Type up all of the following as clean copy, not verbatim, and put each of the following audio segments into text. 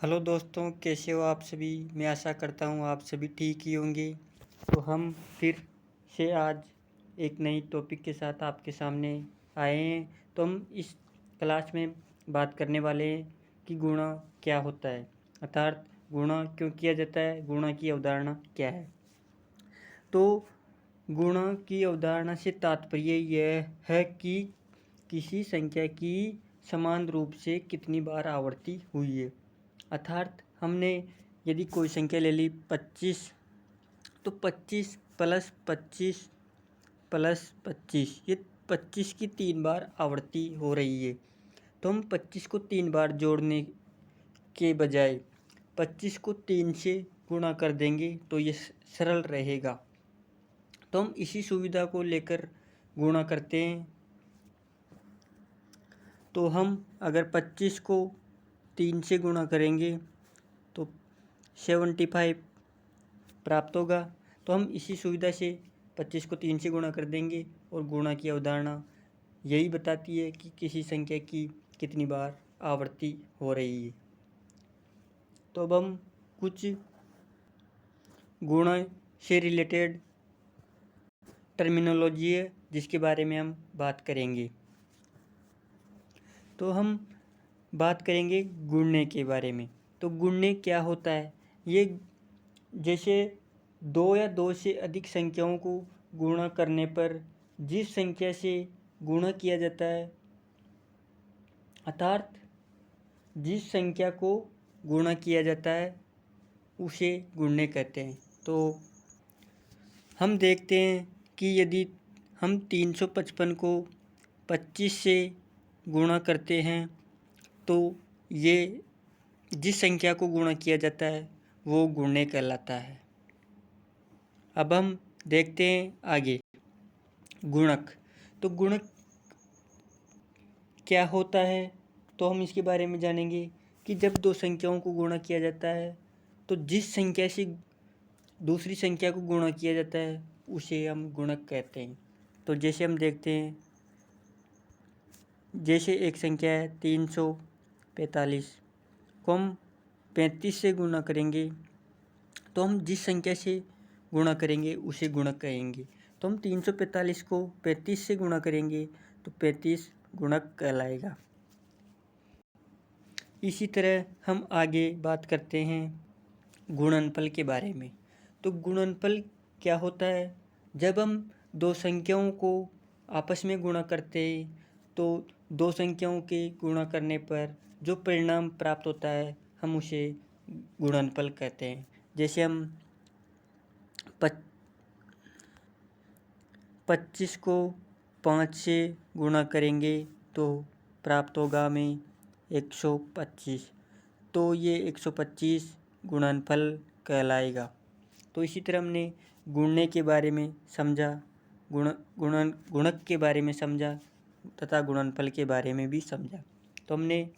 Hello दोस्तों, कैसे हो आप सभी। मैं आशा करता हूँ आप सभी ठीक ही होंगे। तो हम फिर से आज एक नई टॉपिक के साथ आपके सामने आए हैं। तो हम इस क्लास में बात करने वाले हैं कि गुणा क्या होता है, अर्थात गुणा क्यों किया जाता है, गुणा की अवधारणा क्या है। तो गुणा की अवधारणा से तात्पर्य यह है कि किसी संख्या की समान रूप से कितनी बार आवर्ती हुई है। अर्थात हमने यदि कोई संख्या ले ली 25, तो 25 प्लस 25 प्लस 25, ये 25 की 3 बार आवर्ती हो रही है। तो हम 25 को 3 बार जोड़ने के बजाय 25 को 3 से गुणा कर देंगे तो ये सरल रहेगा। तो हम इसी सुविधा को लेकर गुणा करते हैं। तो हम अगर 25 को 3 से गुणा करेंगे तो 75 प्राप्त होगा। तो हम इसी सुविधा से 25 को 3 से गुणा कर देंगे और गुणा की अवधारणा यही बताती है कि किसी संख्या की कितनी बार आवर्ती हो रही है। तो अब हम कुछ गुणा से रिलेटेड टर्मिनोलॉजी है जिसके बारे में हम बात करेंगे। तो हम बात करेंगे गुणने के बारे में। तो गुणने क्या होता है, ये जैसे दो या दो से अधिक संख्याओं को गुणा करने पर जिस संख्या से गुणा किया जाता है, अर्थात जिस संख्या को गुणा किया जाता है उसे गुणने कहते हैं। तो हम देखते हैं कि यदि हम 355 को 25 से गुणा करते हैं तो ये जिस संख्या को गुणा किया जाता है वो गुणने कहलाता है। अब हम देखते हैं आगे गुणक। तो गुणक क्या होता है, तो हम इसके बारे में जानेंगे कि जब दो संख्याओं को गुणा किया जाता है तो जिस संख्या से दूसरी संख्या को गुणा किया जाता है उसे हम गुणक कहते हैं। तो जैसे हम देखते हैं, जैसे एक संख्या है 345 को हम 35 से गुणा करेंगे तो हम जिस संख्या से गुणा करेंगे उसे गुणक कहेंगे। तो हम 345 को 35 से गुणा करेंगे तो 35 गुणक कहलाएगा। इसी तरह हम आगे बात करते हैं गुणनफल के बारे में। तो गुणनफल क्या होता है, जब हम दो संख्याओं को आपस में गुणा करते हैं तो दो संख्याओं के गुणा करने पर जो परिणाम प्राप्त होता है हम उसे गुणनफल कहते हैं। जैसे हम 25 को 5 से गुणा करेंगे तो प्राप्त होगा हमें 125। तो ये 125 गुणनफल कहलाएगा। तो इसी तरह हमने गुणने के बारे में समझा, गुणक के बारे में समझा तथा गुणनफल के बारे में भी समझा। तो हमने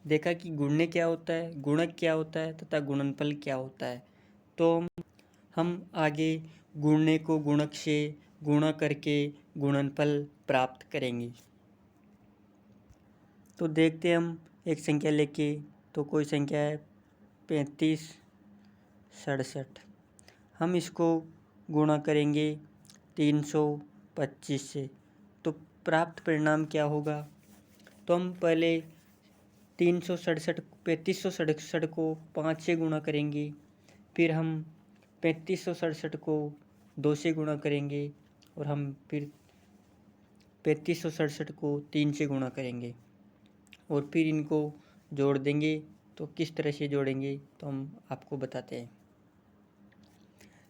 देखा कि गुणने क्या होता है, गुणक क्या होता है तथा गुणनफल क्या होता है। तो हम आगे गुणने को गुणक से गुणा करके गुणनफल प्राप्त करेंगे। तो देखते हैं हम एक संख्या लेके। तो कोई संख्या है 3567, हम इसको गुणा करेंगे 325 से तो प्राप्त परिणाम क्या होगा। तो हम पहले 3567 को 5 से गुणा करेंगे, फिर हम 3567 को 2 से गुणा करेंगे और हम फिर 3567 को 3 से गुणा करेंगे और फिर इनको जोड़ देंगे। तो किस तरह से जोड़ेंगे तो हम आपको बताते हैं।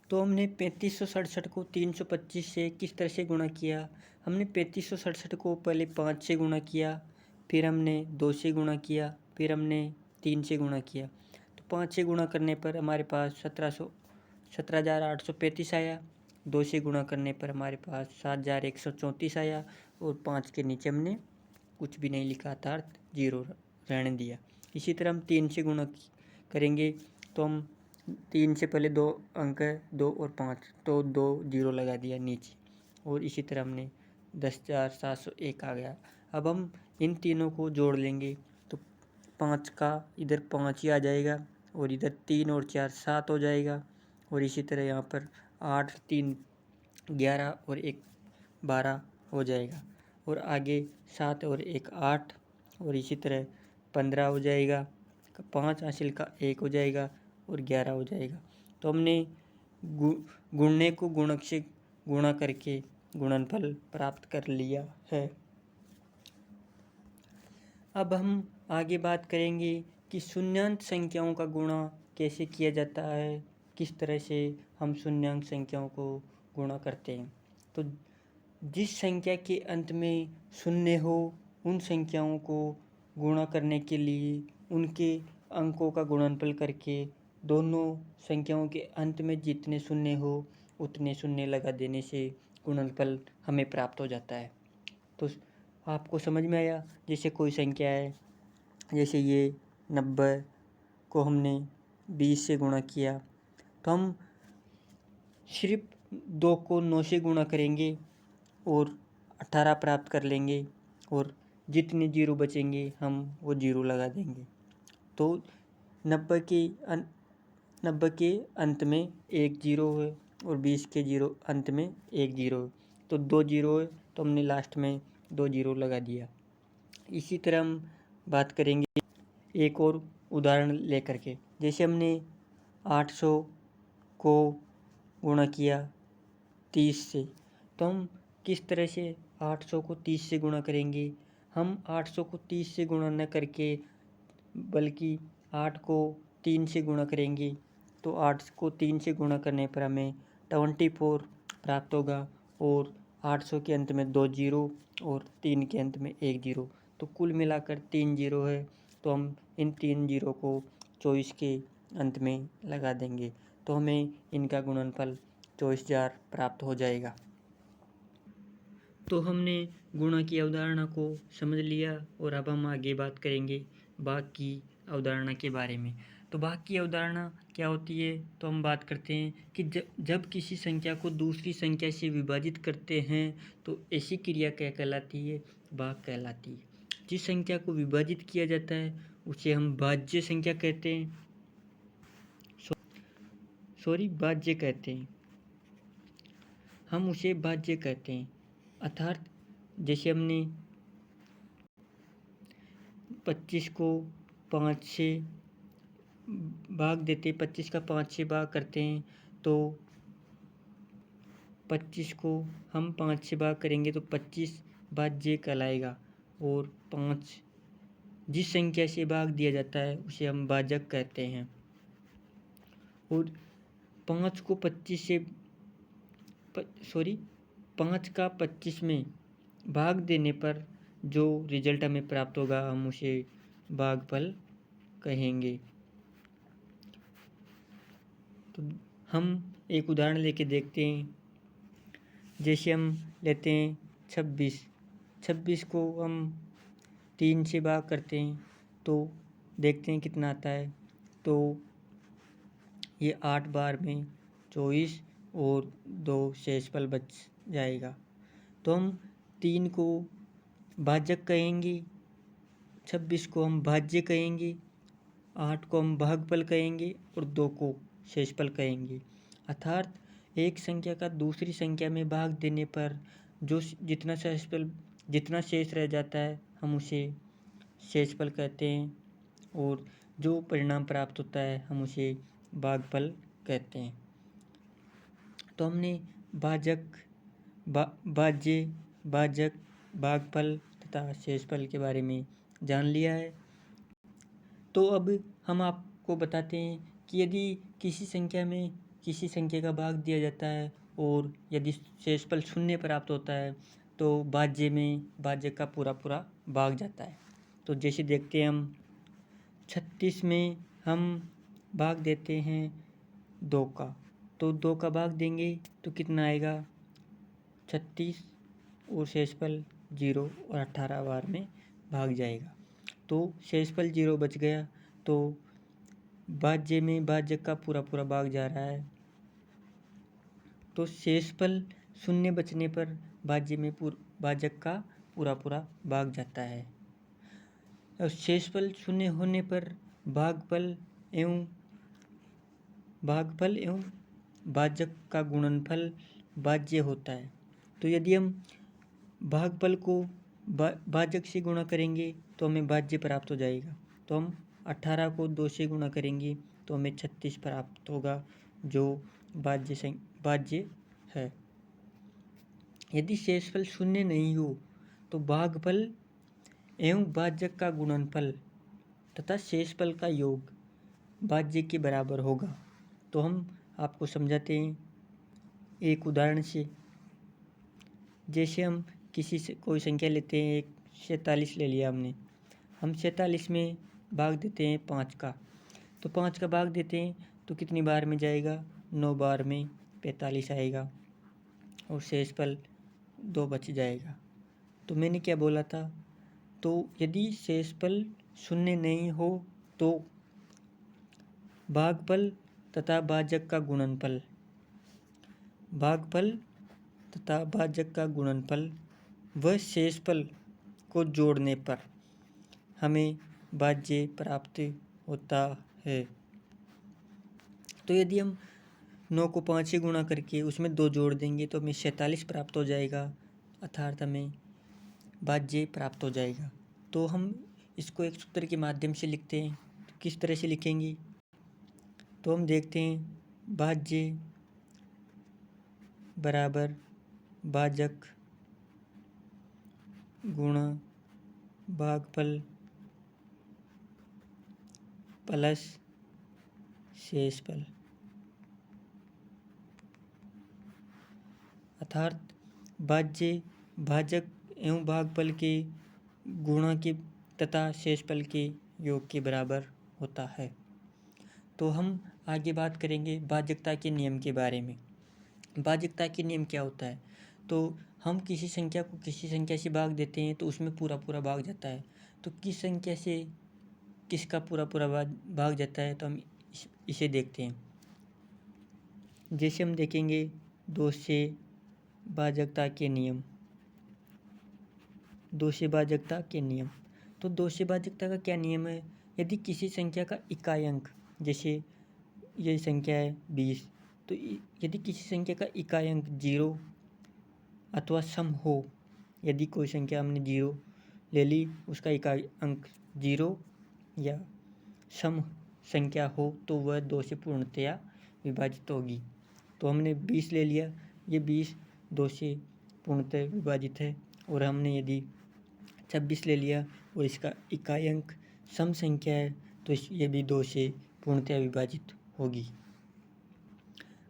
तो हमने 3567 को 325 से किस तरह से गुणा किया। हमने 3567 को पहले 5 से गुणा किया, फिर हमने 2 से गुणा किया, फिर हमने 3 से गुणा किया। तो 5 से गुणा करने पर हमारे पास 17,835 आया। 2 से गुणा करने पर हमारे पास 7,134 आया और 5 के नीचे हमने कुछ भी नहीं लिखा, अर्थात 0 रहने दिया। इसी तरह हम 3 से गुणा करेंगे तो हम 3 से पहले 2 अंक है, 2 और 5, तो 2 0 लगा दिया नीचे और इसी तरह हमने 10,701 आ गया। अब हम इन तीनों को जोड़ लेंगे तो 5 का इधर 5 ही आ जाएगा और इधर 3 और 4 7 हो जाएगा। और इसी तरह यहाँ पर 8 3 11 और 1 12 हो जाएगा। और आगे 7 और 1 8 और इसी तरह 15 हो जाएगा। 5 हासिल का 1 हो जाएगा और 11 हो जाएगा। तो हमने गुणने को गुणक से गुणा करके गुणनफल प्राप्त कर लिया है। अब हम आगे बात करेंगे कि शून्यांक संख्याओं का गुणा कैसे किया जाता है, किस तरह से हम शून्यांक संख्याओं को गुणा करते हैं। तो जिस संख्या के अंत में शून्य हो उन संख्याओं को गुणा करने के लिए उनके अंकों का गुणनफल करके दोनों संख्याओं के अंत में जितने शून्य हो उतने शून्य लगा देने से गुणनफल हमें प्राप्त हो जाता है। तो आपको समझ में आया। जैसे कोई संख्या है, जैसे ये 90 को हमने 20 से गुणा किया तो हम सिर्फ 2 को 9 से गुणा करेंगे और 18 प्राप्त कर लेंगे और जितने जीरो बचेंगे हम वो जीरो लगा देंगे। तो 90 के अंत में एक जीरो है और 20 के जीरो अंत में एक जीरो है, तो 2 जीरो है तो हमने लास्ट में 2 जीरो लगा दिया। इसी तरह हम बात करेंगे एक और उदाहरण लेकर के। जैसे हमने 800 को गुणा किया 30 से, तो हम किस तरह से 800 को 30 से गुणा करेंगे। हम 800 को 30 से गुणा न करके बल्कि 8 को 3 से गुणा करेंगे। तो 8 को 3 से गुणा करने पर हमें 24 प्राप्त होगा और 800 के अंत में 2 जीरो और 3 के अंत में 1 जीरो, तो कुल मिलाकर 3 जीरो है। तो हम इन 3 जीरो को 24 के अंत में लगा देंगे तो हमें इनका गुणनफल 24,000 प्राप्त हो जाएगा। तो हमने गुणा की अवधारणा को समझ लिया और अब हम आगे बात करेंगे भाग की अवधारणा के बारे में। तो भाग की अवधारणा क्या होती है, तो हम बात करते हैं कि जब किसी संख्या को दूसरी संख्या से विभाजित करते हैं तो ऐसी क्रिया क्या कहलाती है, भाग कहलाती है। जिस संख्या को विभाजित किया जाता है उसे हम भाज्य संख्या कहते हैं, भाज्य कहते हैं, हम उसे भाज्य कहते हैं। अर्थात जैसे हमने 25 को 5 से भाग देते, 25 का 5 से भाग करते हैं तो 25 को हम 5 से भाग करेंगे तो 25 भाज्य कहलाएगा। और 5 जिस संख्या से भाग दिया जाता है उसे हम भाजक कहते हैं। और 5 को 25 से 5 का 25 में भाग देने पर जो रिजल्ट हमें प्राप्त होगा हम उसे भागफल कहेंगे। तो हम एक उदाहरण लेके देखते हैं। जैसे हम लेते हैं 26 को हम 3 से भाग करते हैं तो देखते हैं कितना आता है। तो ये 8 बार में 24 और 2 शेषफल बच जाएगा। तो हम 3 को भाजक कहेंगे, 26 को हम भाज्य कहेंगे, 8 को हम भागफल कहेंगे और 2 को शेषफल कहेंगे। अर्थात एक संख्या का दूसरी संख्या में भाग देने पर जो जितना शेष रह जाता है हम उसे शेषफल कहते हैं और जो परिणाम प्राप्त होता है हम उसे भागफल कहते हैं। तो हमने भाज्य, भाजक, भागफल तथा शेषफल के बारे में जान लिया है। तो अब हम आपको बताते हैं कि यदि किसी संख्या में किसी संख्या का भाग दिया जाता है और यदि शेषफल शून्य प्राप्त होता है तो भाज्य में भाजक का पूरा भाग जाता है। तो जैसे देखते हैं हम 36 में हम भाग देते हैं 2 का, तो 2 का भाग देंगे तो कितना आएगा 36 और शेषफल 0 और 18 बार में भाग जाएगा। तो शेषफल 0 बच गया तो भाज्य में भाजक का पूरा भाग जा रहा है। तो शेषफल शून्य बचने पर भाज्य में भाजक का पूरा भाग जाता है। और शेषफल शून्य होने पर भागफल एवं भाजक का गुणनफल भाज्य होता है। तो यदि हम भागफल को भाजक से गुणा करेंगे तो हमें भाज्य प्राप्त हो जाएगा। तो हम 18 को 2 से गुणा करेंगे तो हमें 36 प्राप्त होगा, जो भाज्य है। यदि शेषफल शून्य नहीं हो तो भागफल एवं भाजक का गुणनफल तथा शेषफल का योग भाज्य के बराबर होगा। तो हम आपको समझाते हैं एक उदाहरण से। जैसे हम किसी से कोई संख्या लेते हैं, 47 ले लिया हमने। हम 47 में भाग देते हैं 5 का, तो 5 का भाग देते हैं तो कितनी बार में जाएगा? 9 बार में 45 आएगा और शेषफल 2 बच जाएगा। तो मैंने क्या बोला था? तो यदि शेषफल शून्य नहीं हो तो भागफल तथा भाजक का गुणनफल, भागफल तथा भाजक का गुणनफल व शेषफल को जोड़ने पर हमें भाज्य प्राप्त होता है। तो यदि हम 9 को 5 से गुणा करके उसमें 2 जोड़ देंगे तो हमें 47 प्राप्त हो जाएगा, अर्थात हमें भाज्य प्राप्त हो जाएगा। तो हम इसको एक सूत्र के माध्यम से लिखते हैं। तो किस तरह से लिखेंगे? तो हम देखते हैं भाज्य बराबर भाजक गुणा भागफल प्लस शेषफल, अर्थात भाज्य भाजक एवं भागफल के गुणा के तथा शेषफल के योग के बराबर होता है। तो हम आगे बात करेंगे भाजकता के नियम के बारे में। भाजकता के नियम क्या होता है? तो हम किसी संख्या को किसी संख्या से भाग देते हैं तो उसमें पूरा पूरा भाग जाता है। तो किस संख्या से किसका पूरा पूरा भाग जाता है, तो हम इसे देखते हैं। जैसे हम देखेंगे 2 से भाजकता के नियम, 2 से भाजकता के नियम। तो 2 से भाजकता का क्या नियम है? यदि किसी संख्या का इकाई अंक, जैसे ये संख्या है 20, तो यदि किसी संख्या का इकाई अंक 0 अथवा सम हो, यदि कोई संख्या हमने 0 ले ली, उसका इकाई अंक 0 या सम संख्या हो, तो वह 2 से पूर्णतया विभाजित होगी। तो हमने 20 ले लिया, ये 20 2 से पूर्णतः विभाजित है। और हमने यदि 26 ले लिया और इसका इकाई अंक सम संख्या है, तो ये भी 2 से पूर्णतः विभाजित होगी।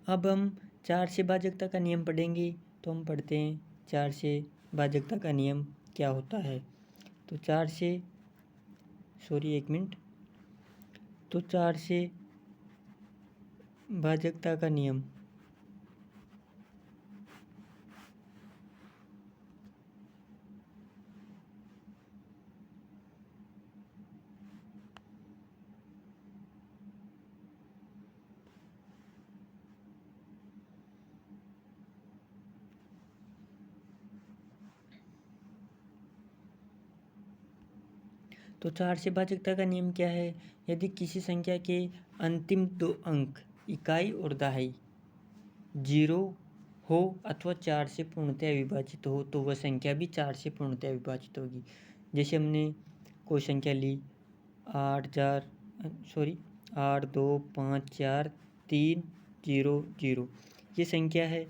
अब हम 4 से भाजकता का नियम पढ़ेंगे। तो हम पढ़ते हैं 4 से भाजकता का नियम क्या होता है। तो 4 से एक मिनट। तो 4 से भाजकता का नियम तो 4 से भाजकता का नियम क्या है? यदि किसी संख्या के अंतिम 2 अंक इकाई और दहाई 0 हो अथवा 4 से पूर्णतः विभाजित हो, तो वह संख्या भी 4 से पूर्णतः विभाजित होगी। जैसे हमने कोई संख्या ली 8 2 5 4 3 0 0, ये संख्या है।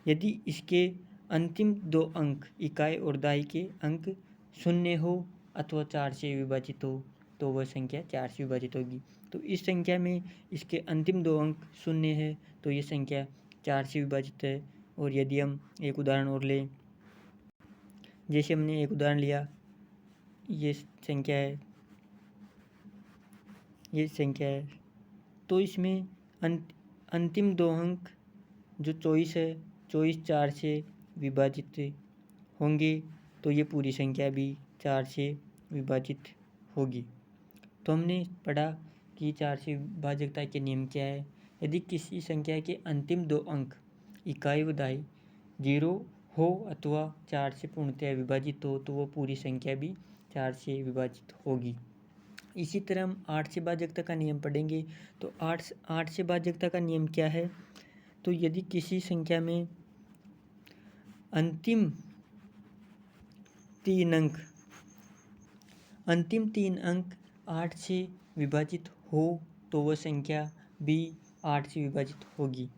यदि इसके अंतिम 2 अंक इकाई और दहाई के अंक 0 हो अथवा 4 से विभाजित हो, तो वह संख्या 4 से विभाजित होगी। तो इस संख्या में इसके अंतिम 2 अंक 0 है, तो ये संख्या 4 से विभाजित है। और यदि हम एक उदाहरण और लें, जैसे हमने एक उदाहरण लिया, ये संख्या है, तो इसमें अंतिम 2 अंक जो 24 है, 24 4 से विभाजित होंगे, तो ये पूरी संख्या भी 4 से विभाजित होगी। तो हमने पढ़ा कि 4 से भाजकता के नियम क्या है। यदि किसी संख्या के अंतिम 2 अंक इकाई व दहाई 0 हो अथवा 4 से पूर्णतः विभाजित हो, तो वो पूरी संख्या भी 4 से विभाजित होगी। इसी तरह हम 8 से भाजकता का नियम पढ़ेंगे। तो 8 से भाजकता का नियम क्या है? तो यदि किसी संख्या में अंतिम 3 अंक 8 से विभाजित हो तो वह संख्या भी 8 से विभाजित होगी।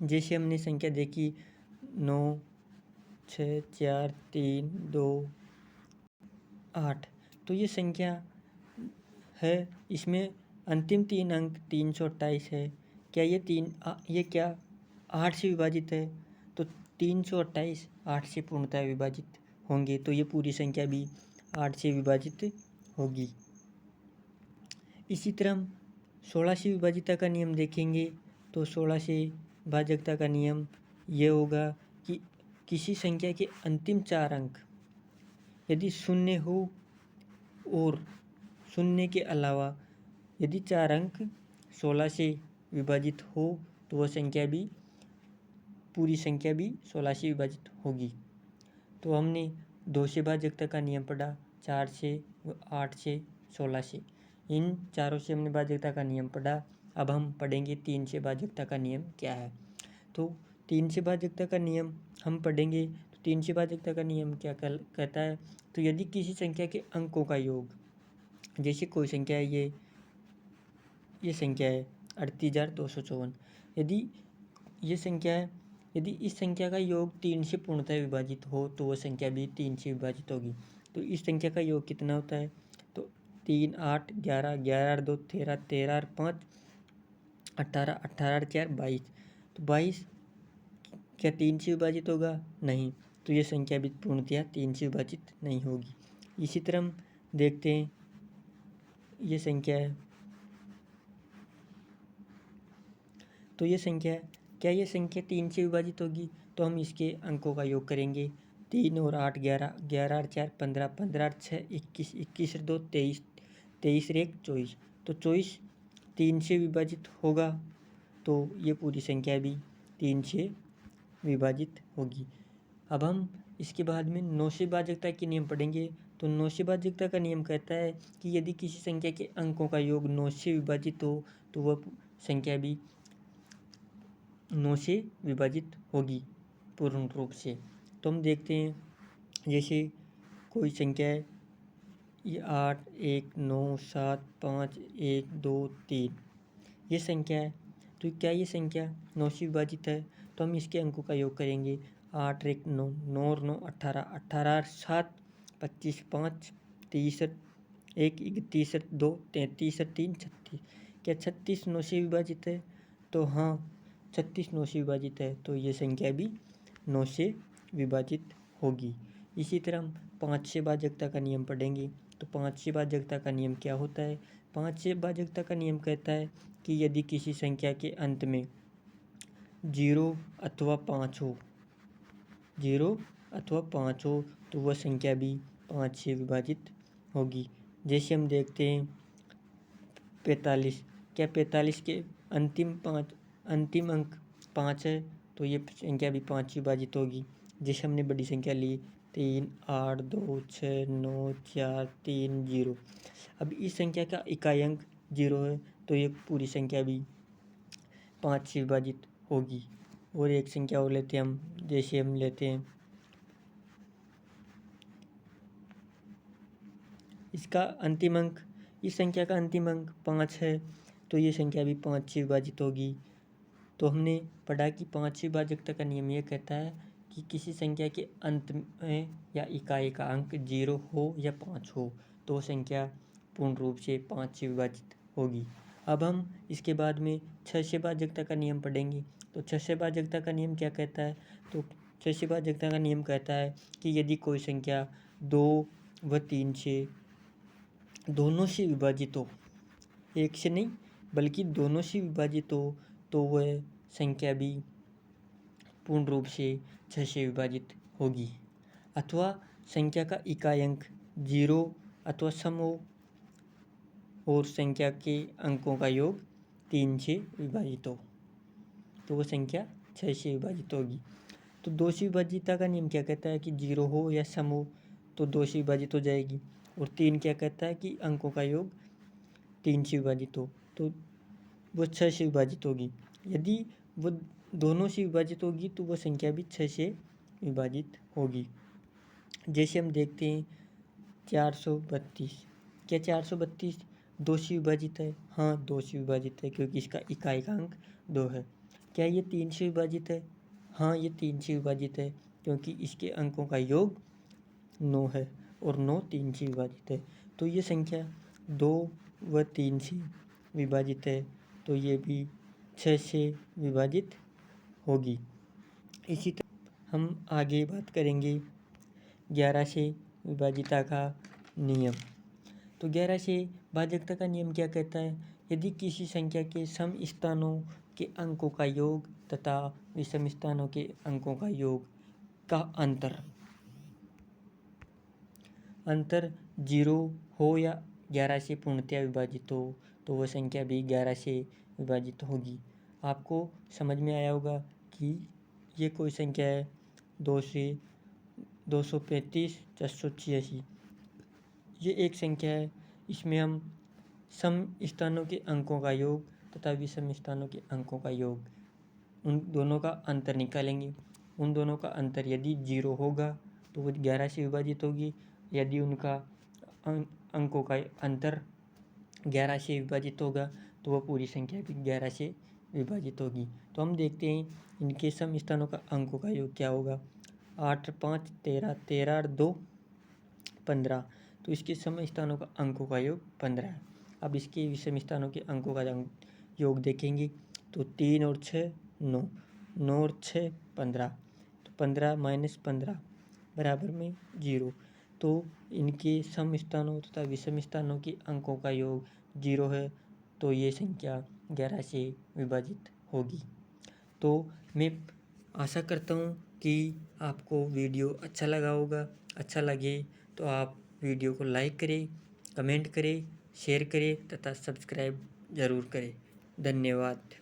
जैसे हमने संख्या देखी 9, 6, 4, 3, 2, 8। तो ये संख्या है, इसमें अंतिम 3 अंक 328 है। क्या ये क्या 8 से विभाजित है? तो 328 8 से पूर्णतः विभाजित होंगे, तो ये पूरी संख्या भी 8 से विभाजित होगी। इसी तरह हम 16 से विभाजिता का नियम देखेंगे। तो 16 से भाजकता का नियम ये होगा कि किसी संख्या के अंतिम 4 अंक यदि शून्य हो और शून्य के अलावा यदि 4 अंक 16 से विभाजित हो तो वह संख्या भी पूरी संख्या भी 16 से विभाजित होगी। तो हमने 2 से भाजकता का नियम पढ़ा, 4 से, 8 से, 16 से। इन चारों से हमने भाजकता का नियम पढ़ा। अब हम पढ़ेंगे 3 से भाजकता का नियम क्या है। तो 3 से भाजकता का नियम हम पढ़ेंगे। तो 3 से भाजकता का नियम क्या कहता है? तो यदि किसी संख्या के अंकों का योग, जैसे कोई संख्या है, ये संख्या है 38,254। यदि ये संख्या है, यदि इस संख्या का योग 3 से पूर्णतः विभाजित हो तो वह संख्या भी 3 से विभाजित होगी। तो इस संख्या का योग कितना होता है? तो 3, 8, 11, 11, 2, 13, 13, 5, 18, 18, 4, 22। तो 22 क्या 3 से विभाजित होगा? नहीं। तो ये संख्या भी पूर्णतः 3 से विभाजित नहीं होगी। इसी तरह हम देखते हैं, ये संख्या है, तो ये संख्या है, क्या ये संख्या 3 से विभाजित होगी? तो हम इसके अंकों का योग करेंगे। 3 और 8 11, 11 और 4 15, 15 और 6 21, 21 और 2 23, 23 और 1 24। तो 24 3 से विभाजित होगा, तो ये पूरी संख्या भी 3 से विभाजित होगी। अब हम इसके बाद में 9 से भाजकता के नियम पढ़ेंगे। तो 9 से भाजकता का नियम कहता है कि यदि किसी संख्या के अंकों का योग 9 से विभाजित हो तो वह संख्या भी 9 से विभाजित होगी पूर्ण रूप से। तो हम देखते हैं, जैसे कोई संख्या है, ये 8, 1, 9, 7, 5, 1, 2, 3 ये संख्या है। तो क्या ये संख्या 9 से विभाजित है? तो हम इसके अंकों का योग करेंगे। 8 और 1 9, 9 और 9 18, 18 और 7 25, 5 30 और 1 31 और 2 33 और 3 36। क्या 36 9 से विभाजित है? तो हाँ, 36 9 से विभाजित है, तो ये संख्या भी 9 से विभाजित होगी। इसी तरह हम 5 से भाजकता का नियम पढ़ेंगे। तो 5 से भाजकता का नियम क्या होता है? 5 से भाजकता का नियम कहता है कि यदि किसी संख्या के अंत में 0 अथवा 5 हो, 0 अथवा 5 हो तो वह संख्या भी 5 से विभाजित होगी। जैसे हम देखते हैं 45, क्या 45 के अंतिम अंक 5 है? तो ये संख्या भी 5 से विभाजित होगी। जैसे हमने बड़ी संख्या ली 3, 8, 2, 6, 9, 4, 3, 0। अब इस संख्या का इकाई अंक 0 है, तो ये पूरी संख्या भी 5 से विभाजित होगी। और एक संख्या और लेते हैं हम, जैसे हम लेते हैं इसका अंतिम अंक, इस संख्या का अंतिम अंक 5 है, तो ये संख्या भी 5 से विभाजित होगी। तो हमने पढ़ा कि 5 से विभाजकता का नियम यह कहता है कि किसी संख्या के अंत में या इकाई का अंक 0 हो या 5 हो तो संख्या पूर्ण रूप से 5 से विभाजित होगी। अब हम इसके बाद में 6 से भाजकता का नियम पढ़ेंगे। तो 6 से भाजकता का नियम क्या कहता है? तो 6 से भाजकता का नियम कहता है कि यदि कोई संख्या 2 व 3 से दोनों से विभाजित हो, एक से नहीं बल्कि दोनों से विभाजित हो, तो वह संख्या भी पूर्ण रूप से 6 से विभाजित होगी। अथवा संख्या का इकाई अंक 0 अथवा सम हो और संख्या के अंकों का योग 3 से विभाजित हो, तो वह संख्या 6 से विभाजित होगी। तो 2 से विभाजिता का नियम क्या कहता है कि 0 हो या सम हो तो 2 से विभाजित हो जाएगी। और 3 क्या कहता है कि अंकों का योग 3 से विभाजित हो, तो वो 6 से विभाजित होगी। यदि वो दोनों से विभाजित होगी तो वो संख्या भी 6 से विभाजित होगी। जैसे हम देखते हैं 432, क्या 432 2 से विभाजित है? हाँ, 2 से विभाजित है, क्योंकि इसका इकाई का अंक 2 है। क्या ये 3 से विभाजित है? हाँ, ये 3 से विभाजित है, क्योंकि इसके अंकों का योग 9 है और 9 3 से विभाजित है। तो ये संख्या 2 व 3 से विभाजित है, तो ये भी 6 से विभाजित होगी। इसी तरह हम आगे बात करेंगे 11 से विभाजिता का नियम। तो 11 से भाजकता का नियम क्या कहता है? यदि किसी संख्या के सम स्थानों के अंकों का योग तथा विषम स्थानों के अंकों का योग का अंतर 0 हो या 11 से पूर्णतया विभाजित हो, तो वह संख्या भी 11 से विभाजित होगी। आपको समझ में आया होगा कि ये कोई संख्या है 2 से 235 486। ये एक संख्या है, इसमें हम सम स्थानों के अंकों का योग तथा विषम स्थानों के अंकों का योग, उन दोनों का अंतर निकालेंगे। उन दोनों का अंतर यदि 0 होगा तो वो 11 से विभाजित होगी। यदि उनका अंकों का अंतर 11 से विभाजित होगा तो वह पूरी संख्या भी 11 से विभाजित होगी। तो हम देखते हैं इनके सम स्थानों का अंकों का योग क्या होगा। 8 5 13, 13 और 2 15, तो इसके सम स्थानों का अंकों का योग 15 है। अब इसके विषम स्थानों के अंकों का योग देखेंगे तो 3 और 6 9, 9 और 6 15, तो 15 माइनस 15 बराबर में 0। तो इनके सम स्थानों तथा विषम स्थानों के अंकों का योग 0 है, तो ये संख्या 11 से विभाजित होगी। तो मैं आशा करता हूँ कि आपको वीडियो अच्छा लगा होगा। अच्छा लगे तो आप वीडियो को लाइक करें, कमेंट करें, शेयर करें तथा सब्सक्राइब ज़रूर करें। धन्यवाद।